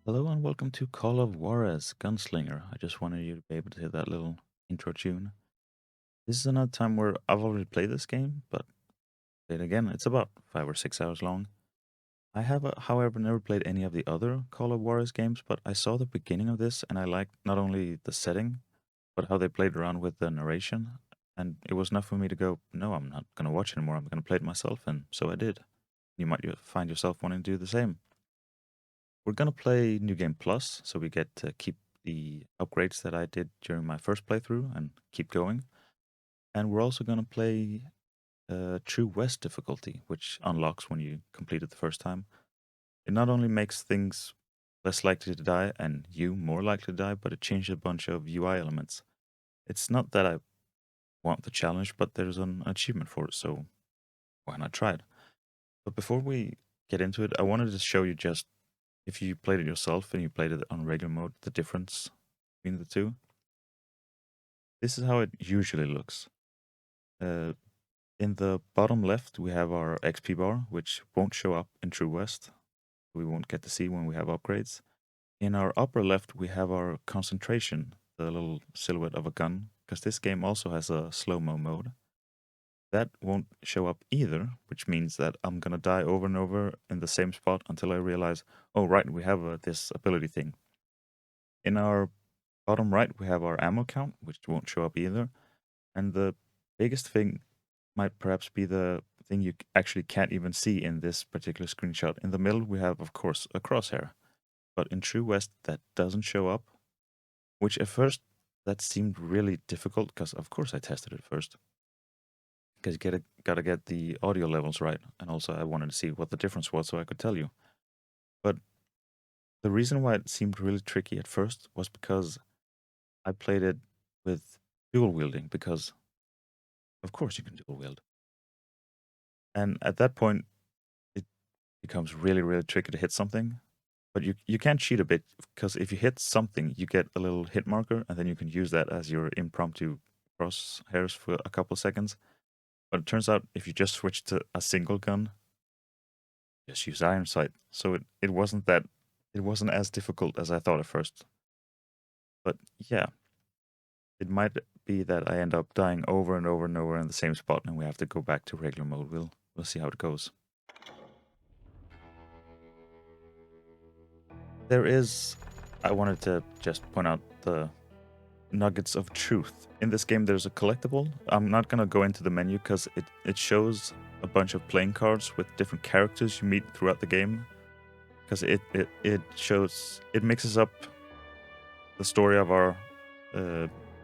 Hello and welcome to Call of Juarez, Gunslinger. I just wanted you to be able to hear that little intro tune. This is another time where I've already played this game, but played again. It's about 5 or 6 hours long. I have, however, never played any of the other Call of Juarez games, but I saw the beginning of this and I liked not only the setting, but how they played around with the narration. And it was enough for me to go, no, I'm not going to watch anymore. I'm going to play it myself. And so I did. You might find yourself wanting to do the same. We're gonna play New Game Plus, so we get to keep the upgrades that I did during my first playthrough and keep going. And we're also gonna play True West difficulty, which unlocks when you complete it the first time. It not only makes things less likely to die and you more likely to die, but it changes a bunch of UI elements. It's not that I want the challenge, but there's an achievement for it, so why not try it? But before we get into it, I wanted to show you just if you played it yourself and you played it on regular mode, the difference between the two. This is how it usually looks. Uh, in the bottom left, we have our XP bar, which won't show up in True West. We won't get to see when we have upgrades. In our upper left, we have our concentration, the little silhouette of a gun, because this game also has a slow-mo mode. That won't show up either, which means that I'm gonna die over and over in the same spot until I realize, oh right, we have this ability thing. In our bottom right, we have our ammo count, which won't show up either. And the biggest thing might perhaps be the thing you actually can't even see in this particular screenshot. In the middle, we have, of course, a crosshair. But in True West, that doesn't show up, which at first, that seemed really difficult because, of course, I tested it first. Because you gotta get the audio levels right. And also, I wanted to see what the difference was so I could tell you. But the reason why it seemed really tricky at first was because I played it with dual wielding because of course you can dual wield. And at that point it becomes really, really tricky to hit something. But you can cheat a bit because if you hit something, you get a little hit marker and then you can use that as your impromptu crosshairs for a couple seconds. But it turns out if you just switch to a single gun, just use iron sight. So it wasn't that it wasn't as difficult as I thought at first. But yeah, it might be that I end up dying over and over and over in the same spot, and we have to go back to regular mode. We'll see how it goes. There is, I wanted to just point out the nuggets of truth. In this game, there's a collectible. I'm not gonna go into the menu because it shows a bunch of playing cards with different characters you meet throughout the game. Because it shows, it mixes up the story of our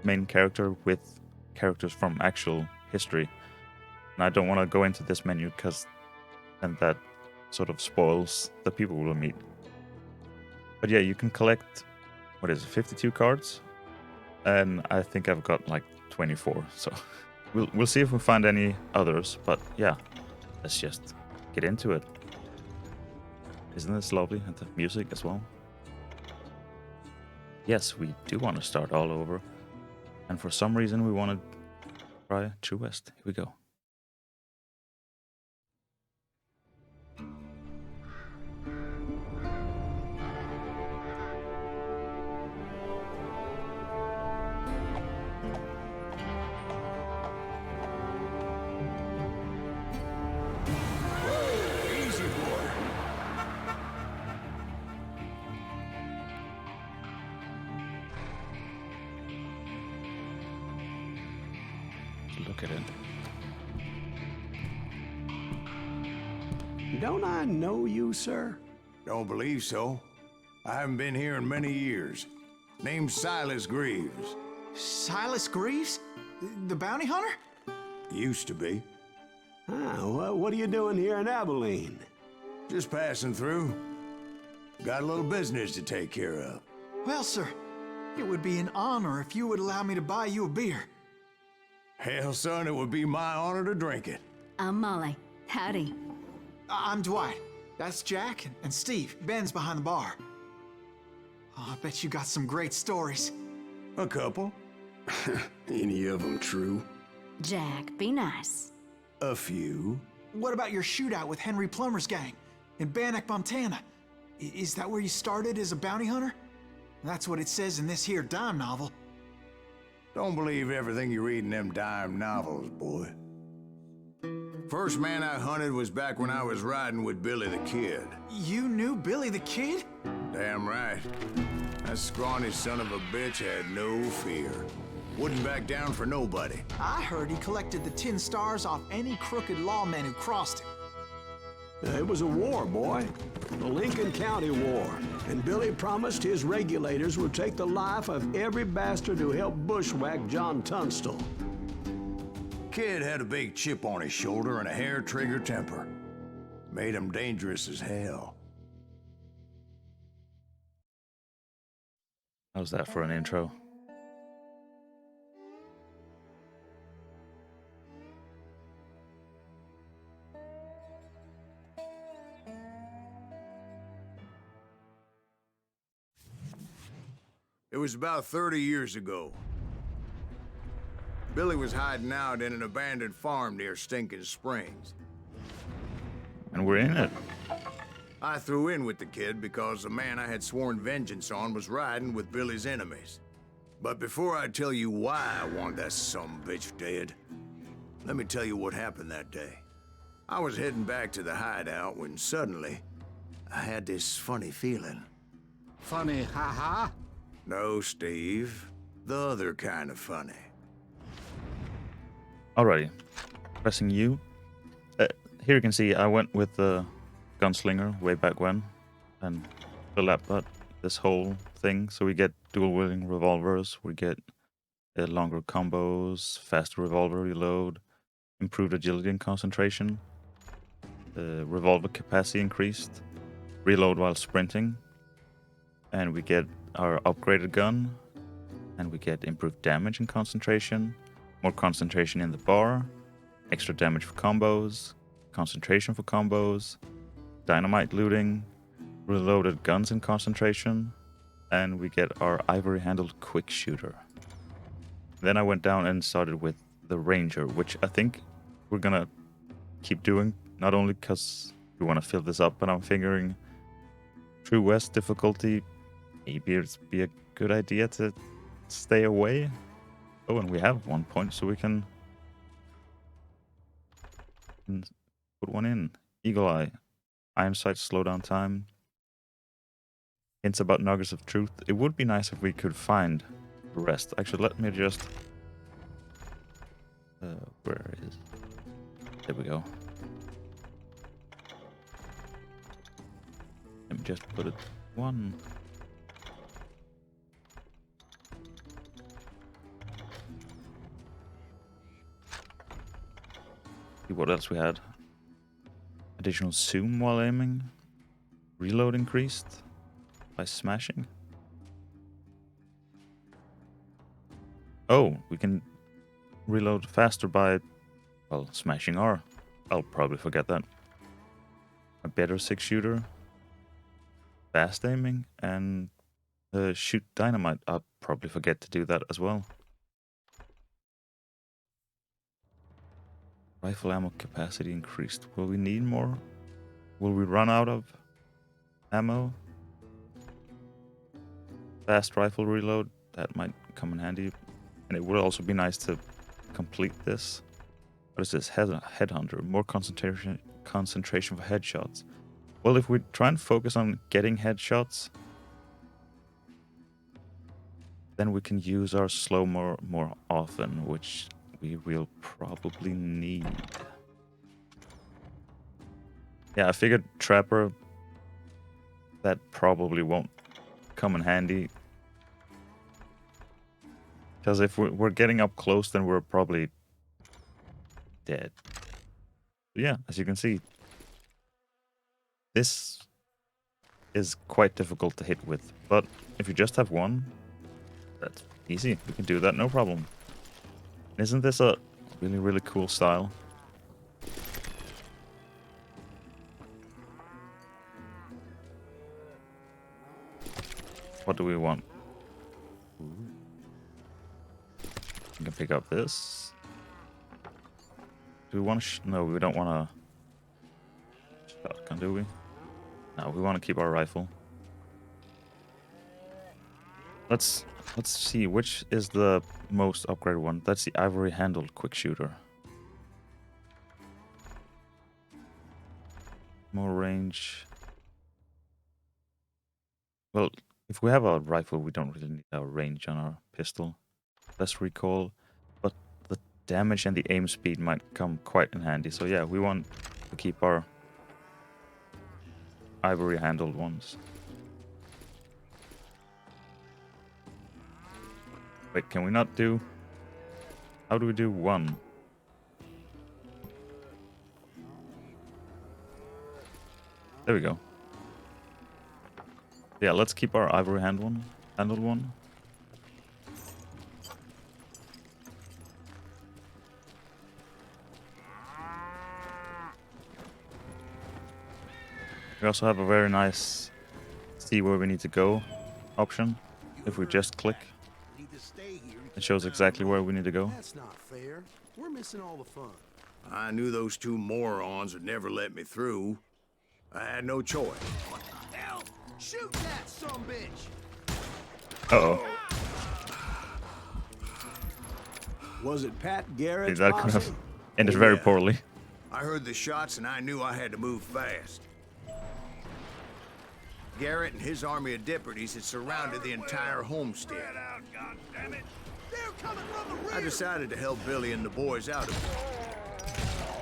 main character with characters from actual history. And I don't want to go into this menu because then that sort of spoils the people we'll meet. But yeah, you can collect, what is it, 52 cards? And I think I've got like 24. So we'll see if we find any others. But yeah, let's just get into it. Isn't this lovely? And the music as well. Yes, we do want to start all over. And for some reason, we want to try True West. Here we go. Easy, boy. Look at it. Don't I know you, sir? Don't believe so. I haven't been here in many years. Name's Silas Greaves. Silas Greaves? The bounty hunter? Used to be. Well, what are you doing here in Abilene? Just passing through. Got a little business to take care of. Well, sir, it would be an honor if you would allow me to buy you a beer. Hell, son, it would be my honor to drink it. I'm Molly. Howdy. I'm Dwight. That's Jack and Steve. Ben's behind the bar. Oh, I bet you got some great stories. A couple. Any of them true? Jack, be nice. A few. What about your shootout with Henry Plummer's gang in Bannock, Montana? Is that where you started as a bounty hunter? That's what it says in this here dime novel. Don't believe everything you read in them dime novels, boy. First man I hunted was back when I was riding with Billy the Kid. You knew Billy the Kid? Damn right. That scrawny son of a bitch had no fear. Wouldn't back down for nobody. I heard he collected the 10 stars off any crooked lawmen who crossed him. It was a war, boy. The Lincoln County War. And Billy promised his regulators would take the life of every bastard who helped bushwhack John Tunstall. Kid had a big chip on his shoulder and a hair-trigger temper. Made him dangerous as hell. How's that for an intro? It was about 30 years ago. Billy was hiding out in an abandoned farm near Stinking Springs. And we're in it. I threw in with the kid because the man I had sworn vengeance on was riding with Billy's enemies. But before I tell you why I want that sumbitch dead, let me tell you what happened that day. I was heading back to the hideout when suddenly I had this funny feeling. Funny, haha. No, Steve. The other kind of funny. Alrighty. Pressing U. Here you can see I went with the Gunslinger way back when. And fill up this whole thing. So we get dual-wielding revolvers. We get longer combos, faster revolver reload, improved agility and concentration, revolver capacity increased, reload while sprinting, and we get our upgraded gun, and we get improved damage and concentration, more concentration in the bar, extra damage for combos, concentration for combos, dynamite looting, reloaded guns and concentration, and we get our ivory-handled quick shooter. Then I went down and started with the Ranger, which I think we're gonna keep doing, not only because we want to fill this up, but I'm figuring True West difficulty, maybe it'd be a good idea to stay away. Oh, and we have 1 point, so we can put one in. Eagle Eye, Iron Sight, slowdown time, hints about nuggets of truth. It would be nice if we could find the rest. Actually, let me just... where is... There we go. Let me just put it one. See what else we had. Additional zoom while aiming. Reload increased by smashing. Oh, we can reload faster by, well, smashing R. I'll probably forget that. A better 6-shooter. Fast aiming and shoot dynamite. I'll probably forget to do that as well. Rifle ammo capacity increased. Will we need more? Will we run out of ammo? Fast rifle reload. That might come in handy. And it would also be nice to complete this. What is this? Headhunter. More concentration for headshots. Well, if we try and focus on getting headshots, then we can use our slow more often, which we will probably need. Yeah, I figured Trapper, that probably won't come in handy. Because if we're getting up close, then we're probably dead. But yeah, as you can see, this is quite difficult to hit with. But if you just have one, that's easy. We can do that, no problem. Isn't this a really, really cool style? What do we want? We can pick up this. Do we want to... No, we don't want a shotgun, do we? No, we want to keep our rifle. Let's see which is the most upgraded one. That's the ivory handled quick shooter. More range. Well, if we have a rifle, we don't really need our range on our pistol. Less recoil, but the damage and the aim speed might come quite in handy. So yeah, we want to keep our ivory handled ones. Wait, can we not do... How do we do one? There we go. Yeah, let's keep our ivory handled one. We also have a very nice see where we need to go option. If we just click, it shows exactly where we need to go. That's not fair. We're missing all the fun. I knew those two morons would never let me through. I had no choice. What the hell? Shoot that sumbitch! Uh-oh. Was it Pat Garrett's That could have posse? ended very Yeah. poorly. I heard the shots and I knew I had to move fast. Garrett and his army of deputies had surrounded the entire homestead. They're coming from the rear! I decided to help Billy and the boys out of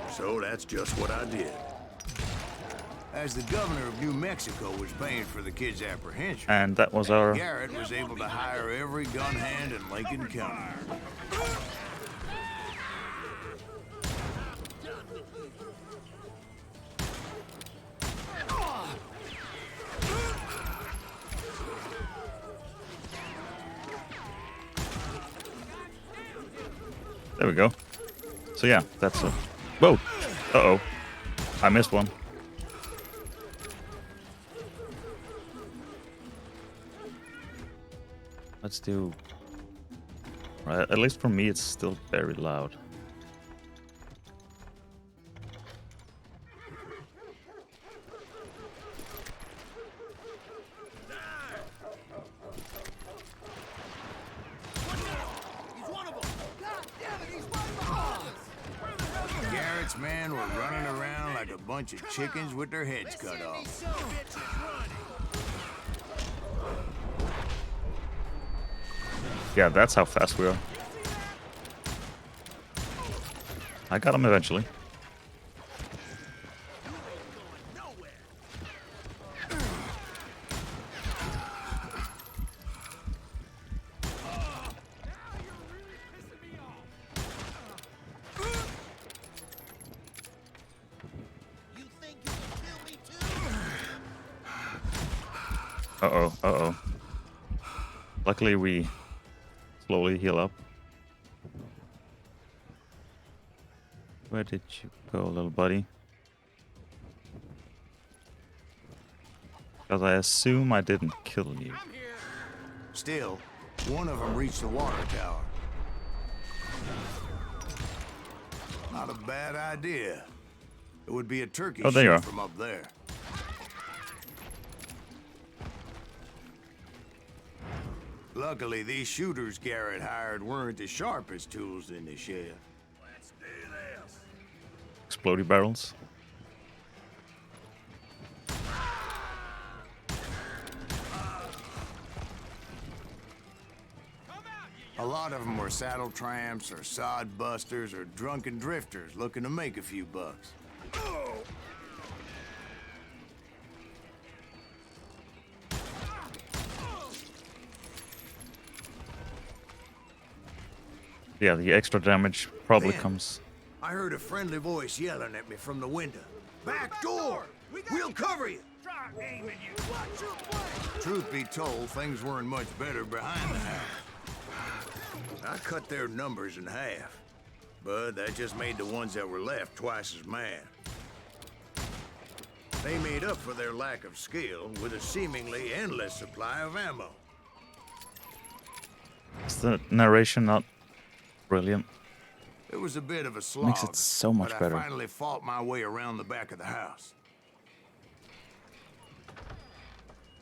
it. So that's just what I did. As the governor of New Mexico was paying for the kids' apprehension, And that was our... Garrett was able to hire every gun hand in Lincoln County. There we go. So yeah, that's a... Whoa! Uh-oh. I missed one. Let's do... Right, at least for me, it's still very loud. Garrett's men were running around like a bunch of chickens with their heads cut off. Yeah, that's how fast we are. I got him eventually. Uh-oh, uh-oh. Luckily we slowly heal up. Where did you go, little buddy? Because I assume I didn't kill you. Still, one of them reached the water tower. Not a bad idea. It would be a turkey Oh, there you shoot are. from up there. Luckily, these shooters Garrett hired weren't as sharp as tools in the shed. Let's do this. Explodey barrels. A lot of them were saddle tramps or sod busters or drunken drifters looking to make a few bucks. Yeah, the extra damage probably Then, comes. I heard a friendly voice yelling at me from the window. Back door! We'll cover you! Truth be told, things weren't much better behind the house. I cut their numbers in half, but that just made the ones that were left twice as mad. They made up for their lack of skill with a seemingly endless supply of ammo. Is the narration not brilliant? It was a bit of a slog, Makes it so much but better. I finally fought my way around the back of the house.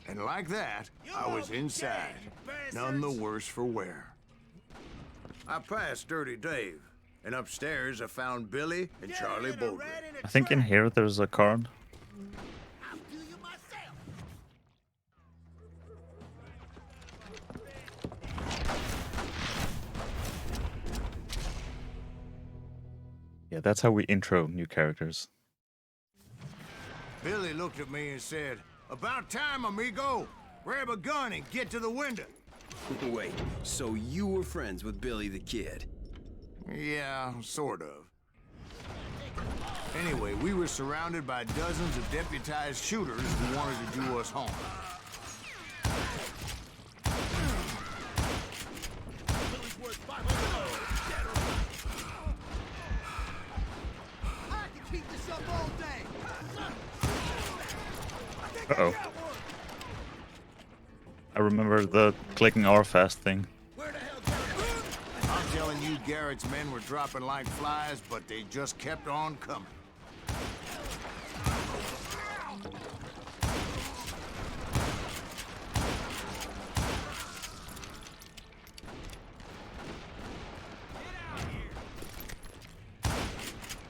And like that, I was inside, none the worse for wear. I passed Dirty Dave, and upstairs I found Billy and Charlie Bowdre. I think in here there's a card. Yeah, that's how we intro new characters. Billy looked at me and said, "About time, amigo. Grab a gun and get to the window." Wait, so you were friends with Billy the Kid? Yeah, sort of. Anyway, we were surrounded by dozens of deputized shooters who wanted to do us harm. I can keep this up all day. Uh-oh. I remember the clicking R fast thing. Where the hell Garrett? I'm telling you, Garrett's men were dropping like flies, but they just kept on coming.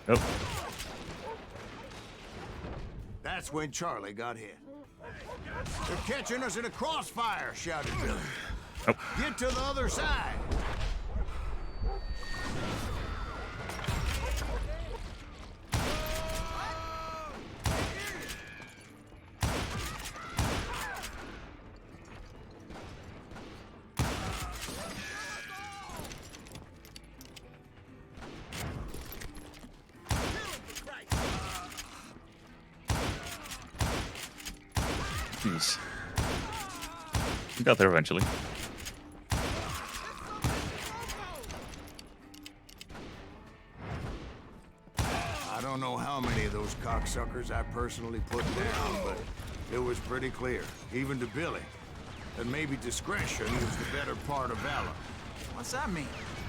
Nope. That's when Charlie got hit. "They're catching us in a crossfire," shouted Billy. Nope. "Get to the other side." Jeez. We got there eventually. I don't know how many of those cocksuckers I personally put down, but it was pretty clear, even to Billy, that maybe discretion was the better part of valor. What's that mean?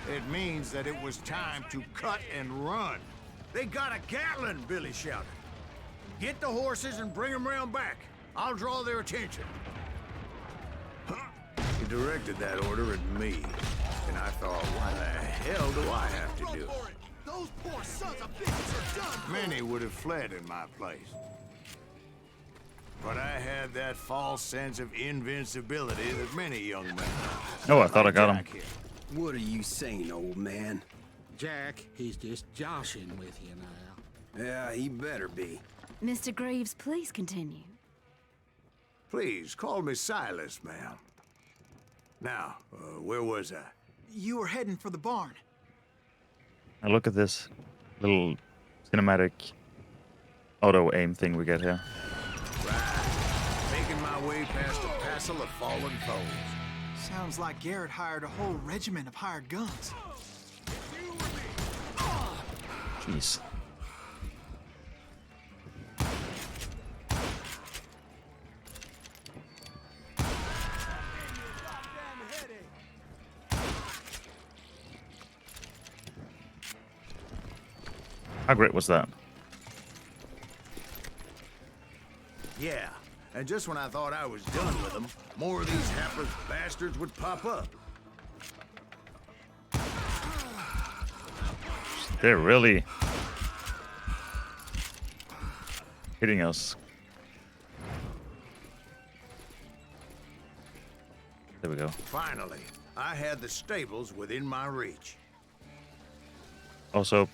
It means that it was time to cut and run. "They got a Gatling," Billy shouted. "Get the horses and bring them round back. I'll draw their attention." He directed that order at me, and I thought, what the hell do I have to do? For it. Those poor sons of bitches are done. Many would have fled in my place. But I had that false sense of invincibility that many young men have. Oh, I thought I got him. Jack here. What are you saying, old man? Jack, he's just joshing with you now. Yeah, he better be. Mr. Greaves, please continue. Please, call me Silas, ma'am. Now, where was I? You were heading for the barn. Now look at this little cinematic auto aim thing we get here. Right. Making my way past a passel of fallen foes. Sounds like Garrett hired a whole regiment of hired guns. Jeez. How great was that? Yeah, and just when I thought I was done with them, more of these hapless bastards would pop up. They're really hitting us. There we go. Finally, I had the stables within my reach. Also,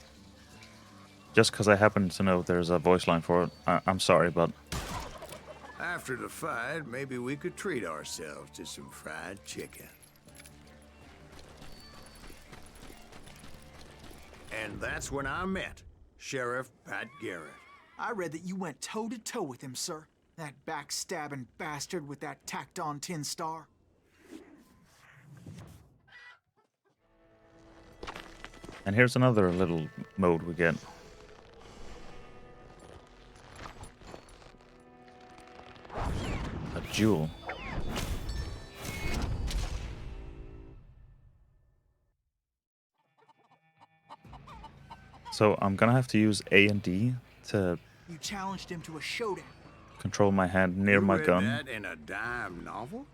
just because I happen to know there's a voice line for it, I'm sorry, but After the fight, maybe we could treat ourselves to some fried chicken. And that's when I met Sheriff Pat Garrett. I read that you went toe-to-toe with him, sir. That backstabbing bastard with that tacked-on tin star. and here's another little mode we get. A jewel. So I'm gonna have to use A and D to You challenged him to a showdown. control my hand near You my read gun. that in a dime novel?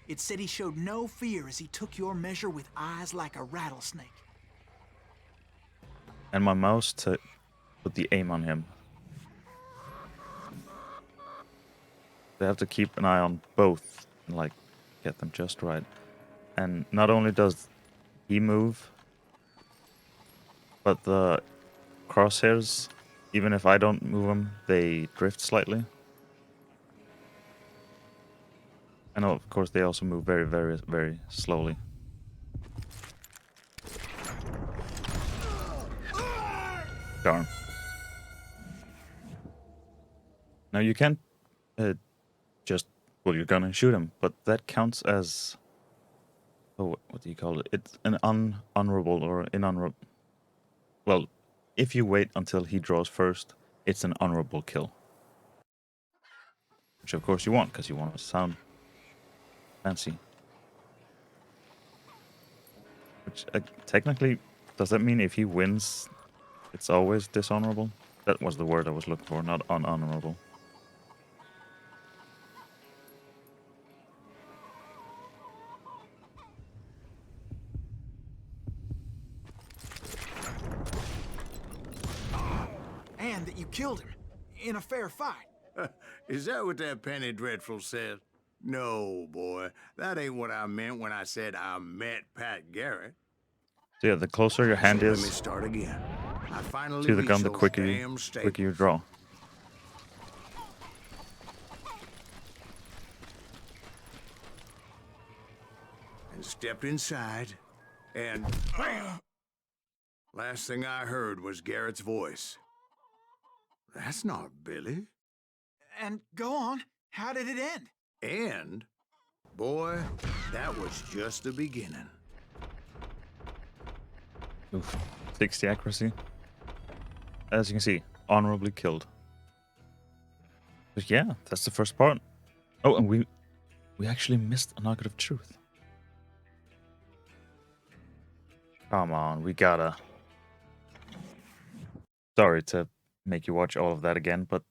It said he showed no fear as he took your measure with eyes like a rattlesnake. And my mouse to put the aim on him. They have to keep an eye on both and like get them just right. And not only does he move, but the crosshairs, even if I don't move them, they drift slightly. And of course they also move very, very, very slowly. Darn. Now you can't just pull your gun and shoot him, but that counts as... Oh, what do you call it? It's an unhonorable or inhonorable... Well, if you wait until he draws first, it's an honorable kill. Which of course you want, because you want to sound fancy. Which technically, does that mean if he wins, it's always dishonorable? That was the word I was looking for, not unhonorable. And that you killed him in a fair fight. Is that what that Penny Dreadful said? No, boy. That ain't what I meant when I said I met Pat Garrett. So yeah, the closer your hand So let me is start again. I finally to the gun, reached the those quicker damn you staples. draw. And stepped inside, and bam! Last thing I heard was Garrett's voice. That's not Billy. And go on, how did it end? And, boy, that was just the beginning. Oof. 60 accuracy. As you can see, honorably killed. But yeah, that's the first part. Oh, and we actually missed a nugget of truth. Come on, we gotta... Sorry to make you watch all of that again, but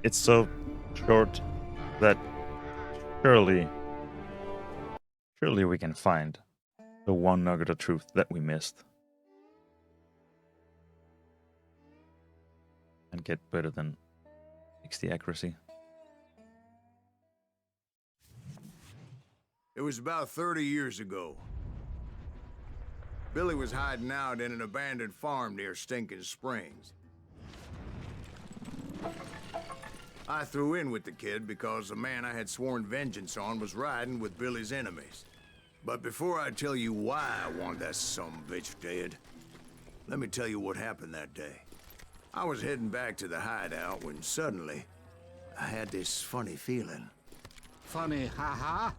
it's so short that surely we can find the one nugget of truth that we missed. And get better than 60 accuracy. It was about 30 years ago. Billy was hiding out in an abandoned farm near Stinking Springs. I threw in with the kid because the man I had sworn vengeance on was riding with Billy's enemies. But before I tell you why I want that sumbitch dead, let me tell you what happened that day. I was heading back to the hideout when suddenly I had this funny feeling. Funny, ha-ha?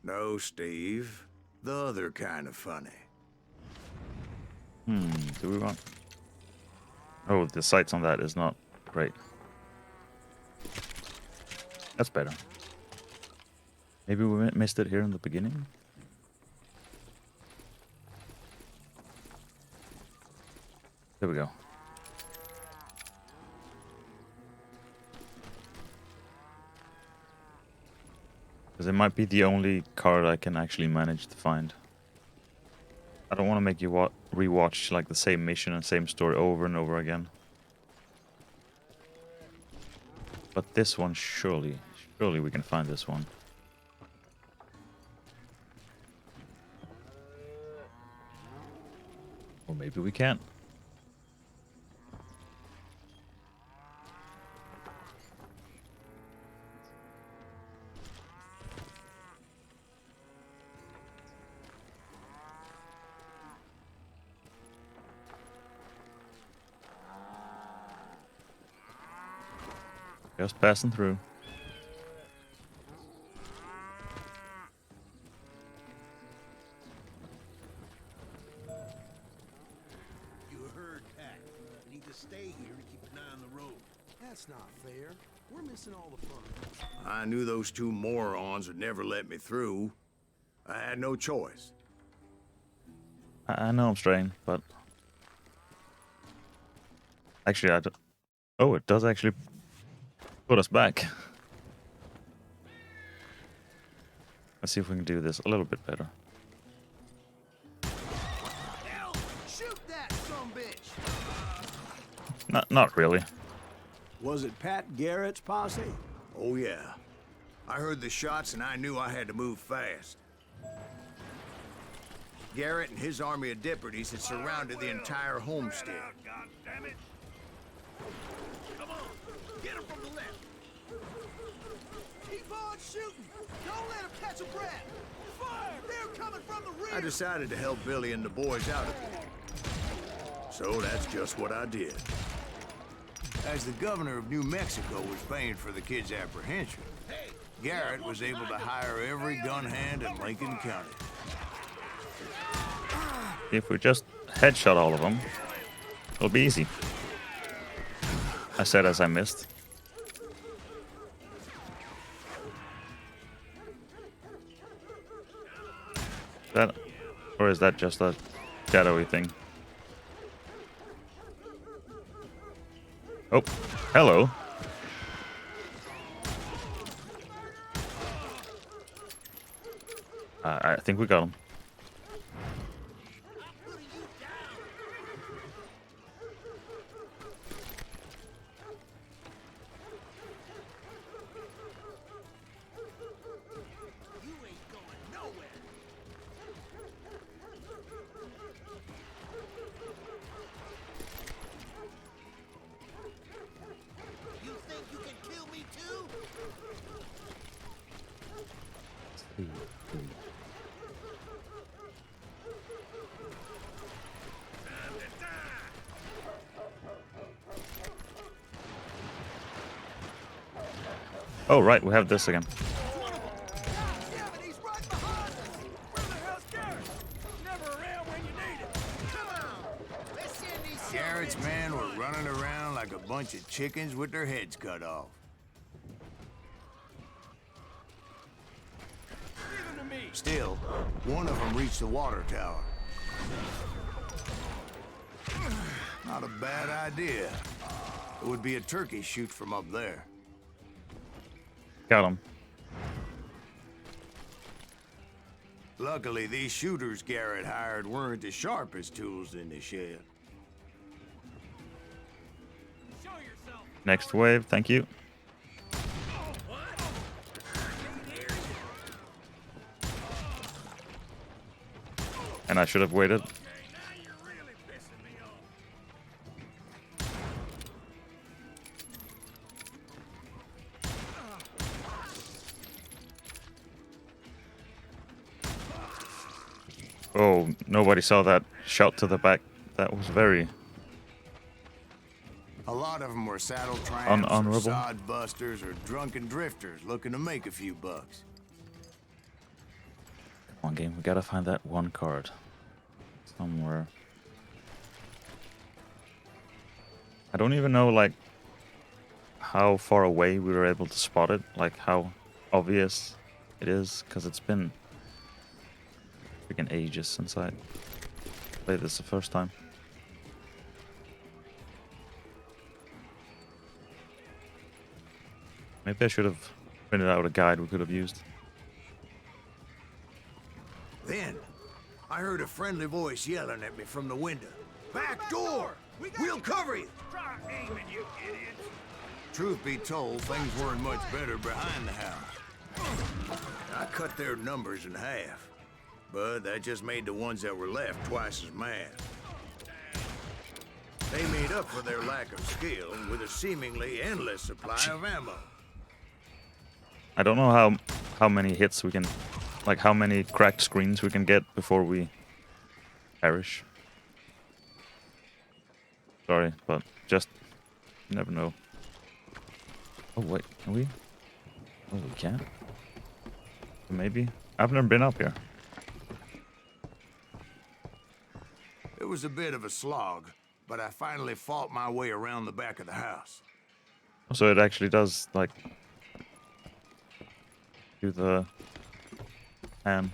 No, Steve. The other kind of funny. Do we want... Oh, the sights on that is not great. That's better. Maybe we missed it here in the beginning? There we go. Because it might be the only card I can actually manage to find. I don't want to make you rewatch like the same mission and same story over and over again. But this one, surely we can find this one. Or maybe we can't. Just passing through. You heard Pat. We need to stay here and keep an eye on the road. That's not fair. We're missing all the fun. I knew those two morons would never let me through. I had no choice. I know I'm straying, but... Actually, Oh, it does actually put us back. Let's see if we can do this a little bit better. Hell, shoot that sumbitch! Not really. Was it Pat Garrett's posse? Oh, yeah. I heard the shots and I knew I had to move fast. Garrett and his army of deputies had surrounded the entire homestead. God damn it! Come on, get him from the left. Keep on shooting. Don't let him catch a breath. Fire! They're coming from the rear. I decided to help Billy and the boys out of it. So that's just what I did. As the governor of New Mexico was paying for the kid's apprehension, Garrett was able to hire every gun hand in Lincoln County. If we just headshot all of them, it'll be easy. I said as I missed. That, or is that just a shadowy thing? Oh, hello. I think we got him. You ain't going nowhere. You think you can kill me too? Oh, right, we have this again. Damn it, he's right behind us. Where the hell's Garrett? Never around when you need him. Come on, let's send these Garrett's men were running around like a bunch of chickens with their heads cut off. Give him to me. Still, one of them reached the water tower. Not a bad idea. It would be a turkey shoot from up there. Got him. Luckily, these shooters Garrett hired weren't the sharpest tools in the shed. Show yourself. Next wave, thank you. What? I can't hear you. And I should have waited. Okay, now you're really pissing me off. Oh, nobody saw that shot to the back. That was very A lot of them were saddle tramps, or Unhonorable. sod busters, or drunken drifters looking to make a few bucks. Come on, game. We gotta find that one card somewhere. I don't even know, like, how far away we were able to spot it. Like, how obvious it is, because it's been freaking ages since I played this the first time. Maybe I should have printed out a guide we could have used. Then, I heard a friendly voice yelling at me from the window. Back door! We'll cover you! Try aiming, you idiots. Truth be told, things weren't much better behind the house. I cut their numbers in half, but that just made the ones that were left twice as mad. They made up for their lack of skill with a seemingly endless supply of ammo. I don't know how many hits we can, like how many cracked screens we can get before we perish. Sorry, but just you never know. Oh wait, can we? Oh, we can't. Maybe. I've never been up here. It was a bit of a slog, but I finally fought my way around the back of the house. So it actually does like do the hand.